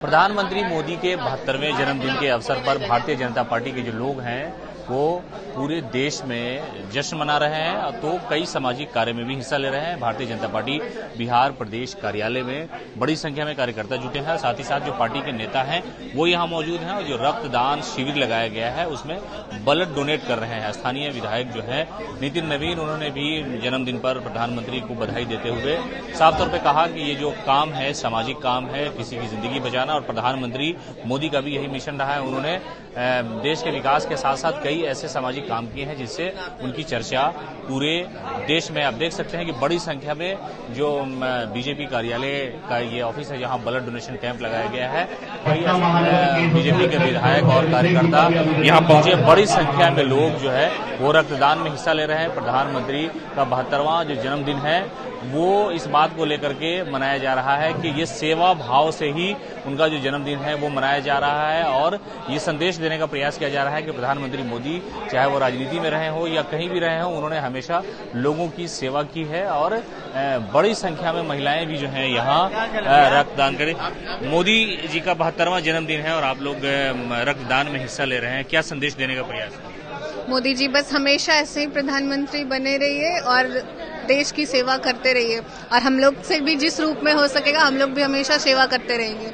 प्रधानमंत्री मोदी के 72वें जन्मदिन के अवसर पर भारतीय जनता पार्टी के जो लोग हैं वो पूरे देश में जश्न मना रहे हैं, तो कई सामाजिक कार्य में भी हिस्सा ले रहे हैं। भारतीय जनता पार्टी बिहार प्रदेश कार्यालय में बड़ी संख्या में कार्यकर्ता जुटे हैं। साथ ही साथ जो पार्टी के नेता हैं वो यहाँ मौजूद हैं और जो रक्तदान शिविर लगाया गया है उसमें ब्लड डोनेट कर रहे हैं। स्थानीय विधायक जो है नितिन नवीन, उन्होंने भी जन्मदिन पर प्रधानमंत्री को बधाई देते हुए साफ तौर पर कहा कि ये जो काम है सामाजिक काम है, किसी की जिंदगी बचाना, और प्रधानमंत्री मोदी का भी यही मिशन रहा है। उन्होंने देश के विकास के साथ साथ कई ऐसे सामाजिक काम किए हैं जिससे उनकी चर्चा पूरे देश में आप देख सकते हैं कि बड़ी संख्या में जो बीजेपी कार्यालय का ये ऑफिस है जहां ब्लड डोनेशन कैंप लगाया गया है, कई बीजेपी के विधायक और कार्यकर्ता यहां पहुंचे। बड़ी संख्या में लोग जो है वो रक्तदान में हिस्सा ले रहे हैं। प्रधानमंत्री का 72वां जो जन्मदिन है वो इस बात को लेकर के मनाया जा रहा है कि ये सेवा भाव से ही उनका जो जन्मदिन है वो मनाया जा रहा है और ये संदेश देने का प्रयास किया जा रहा है कि प्रधानमंत्री मोदी चाहे वो राजनीति में रहे हो या कहीं भी रहे हो, उन्होंने हमेशा लोगों की सेवा की है और बड़ी संख्या में महिलाएं भी जो हैं यहाँ रक्तदान करें। मोदी जी का 72वां जन्मदिन है और आप लोग रक्तदान में हिस्सा ले रहे हैं, क्या संदेश देने का प्रयास है? मोदी जी बस हमेशा ऐसे ही प्रधानमंत्री बने रहिए और देश की सेवा करते रहिए और हम लोग से भी जिस रूप में हो सकेगा हम लोग भी हमेशा सेवा करते रहेंगे।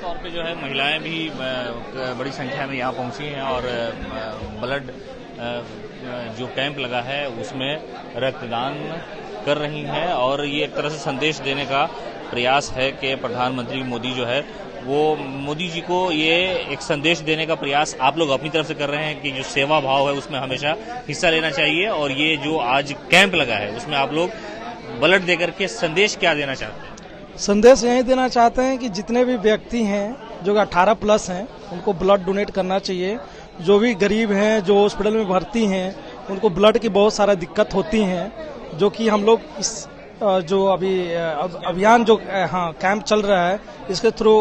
तौर पे जो है महिलाएं भी बड़ी संख्या में यहाँ पहुंची हैं और ब्लड जो कैंप लगा है उसमें रक्तदान कर रही हैं और ये एक तरह से संदेश देने का प्रयास है कि प्रधानमंत्री मोदी जो है वो मोदी जी को ये एक संदेश देने का प्रयास आप लोग अपनी तरफ से कर रहे हैं कि जो सेवा भाव है उसमें हमेशा हिस्सा लेना चाहिए और ये जो आज कैंप लगा है उसमें आप लोग ब्लड देकर के संदेश क्या देना चाहते हैं? संदेश यही देना चाहते हैं कि जितने भी व्यक्ति हैं जो 18 प्लस हैं उनको ब्लड डोनेट करना चाहिए। जो भी गरीब हैं जो हॉस्पिटल में भर्ती हैं उनको ब्लड की बहुत सारा दिक्कत होती हैं, जो कि हम लोग इस जो अभी अभियान जो कैंप चल रहा है इसके थ्रू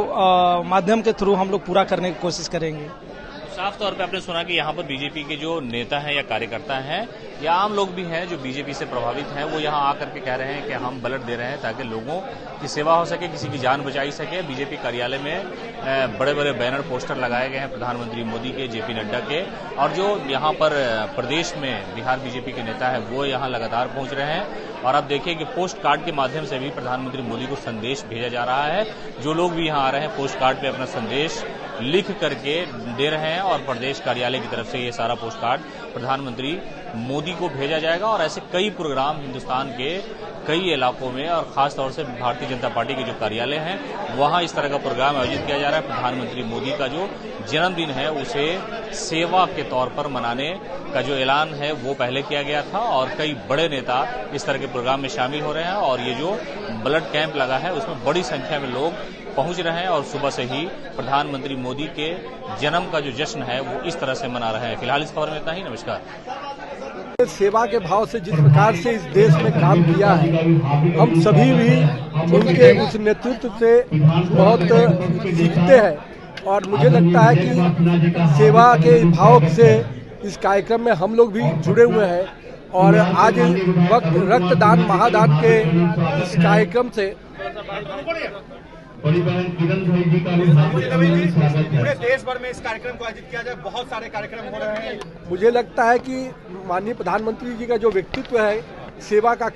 माध्यम के थ्रू हम लोग पूरा करने की कोशिश करेंगे। साफ तौर पे आपने सुना कि यहाँ पर बीजेपी के जो नेता हैं या कार्यकर्ता हैं या आम लोग भी हैं जो बीजेपी से प्रभावित हैं वो यहाँ आकर के कह रहे हैं कि हम ब्लड दे रहे हैं ताकि लोगों की सेवा हो सके, किसी की जान बचाई सके। बीजेपी कार्यालय में बड़े बड़े बैनर पोस्टर लगाए गए हैं प्रधानमंत्री मोदी के, जेपी नड्डा के, और जो यहाँ पर प्रदेश में बिहार बीजेपी के नेता है वो यहाँ लगातार पहुंच रहे हैं और आप देखिए कि पोस्ट कार्ड के माध्यम से भी प्रधानमंत्री मोदी को संदेश भेजा जा रहा है। जो लोग भी यहाँ आ रहे हैं पोस्ट कार्ड पे अपना संदेश लिख करके दे रहे हैं और प्रदेश कार्यालय की तरफ से ये सारा पोस्ट कार्ड प्रधानमंत्री मोदी को भेजा जाएगा और ऐसे कई प्रोग्राम हिंदुस्तान के कई इलाकों में और खास तौर से भारतीय जनता पार्टी के जो कार्यालय हैं वहां इस तरह का प्रोग्राम आयोजित किया जा रहा है। प्रधानमंत्री मोदी का जो जन्मदिन है उसे सेवा के तौर पर मनाने का जो ऐलान है वो पहले किया गया था और कई बड़े नेता इस तरह के प्रोग्राम में शामिल हो रहे हैं और ये जो ब्लड कैंप लगा है उसमें बड़ी संख्या में लोग पहुंच रहे हैं और सुबह से ही प्रधानमंत्री मोदी के जन्म का जो जश्न है वो इस तरह से मना रहे हैं। फिलहाल इस खबर में इतना ही। नमस्कार। सेवा के भाव से जिस प्रकार से इस देश में काम किया है हम सभी भी उनके उस नेतृत्व से बहुत सीखते हैं और मुझे लगता है कि सेवा के भाव से इस कार्यक्रम में हम लोग भी जुड़े हुए हैं और आज वक्त रक्तदान महादान के इस कार्यक्रम से पूरे देश भर में इस कार्यक्रम को आयोजित किया जाए, बहुत सारे कार्यक्रम हो रहे हैं। मुझे लगता है कि माननीय प्रधानमंत्री जी का जो व्यक्तित्व है सेवा का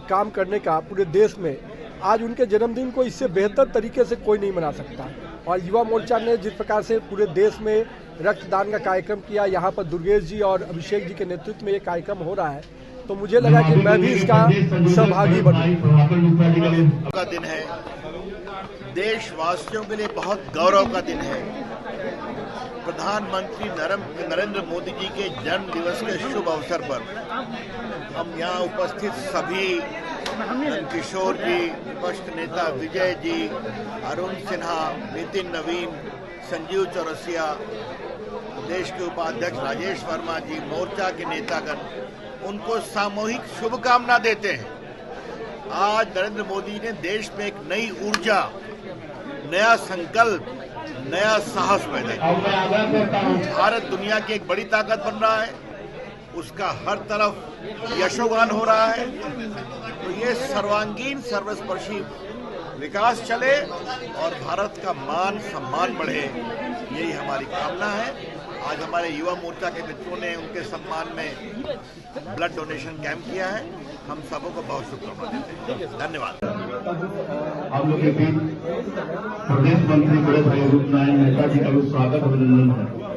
काम करने का पूरे देश में, आज उनके जन्मदिन को इससे बेहतर तरीके से कोई नहीं मना सकता और युवा मोर्चा ने जिस प्रकार से पूरे देश में रक्तदान का कार्यक्रम किया, यहाँ पर दुर्गेश जी और अभिषेक जी के नेतृत्व में ये कार्यक्रम हो रहा है, तो मुझे लगा कि मैं भी इसका सहभागी बनूं। का दिन है, देशवासियों के लिए बहुत गौरव का दिन है। प्रधानमंत्री नरेंद्र मोदी जी के जन्म दिवस के शुभ अवसर पर हम यहाँ उपस्थित सभी किशोर जी, विपक्ष नेता विजय जी, अरुण सिन्हा, नितिन नवीन, संजीव चौरसिया, देश के उपाध्यक्ष राजेश वर्मा जी, मोर्चा के नेतागण, उनको सामूहिक शुभकामना देते हैं। आज नरेंद्र मोदी ने देश में एक नई ऊर्जा, नया संकल्प, नया साहस पैदा किया। भारत दुनिया की एक बड़ी ताकत बन रहा है, उसका हर तरफ यशोगान हो रहा है। तो ये सर्वांगीण सर्वस्पर्शी विकास चले और भारत का मान सम्मान बढ़े, यही हमारी कामना है। आज हमारे युवा मोर्चा के मित्रों ने उनके सम्मान में ब्लड डोनेशन कैंप किया है। हम सबों को बहुत शुभकामनाएं देते हैं। धन्यवाद। आप लोग के बीच प्रदेश मंत्री बड़े भाई रूप नारायण मेहता जी का भी स्वागत अभिनंदन है।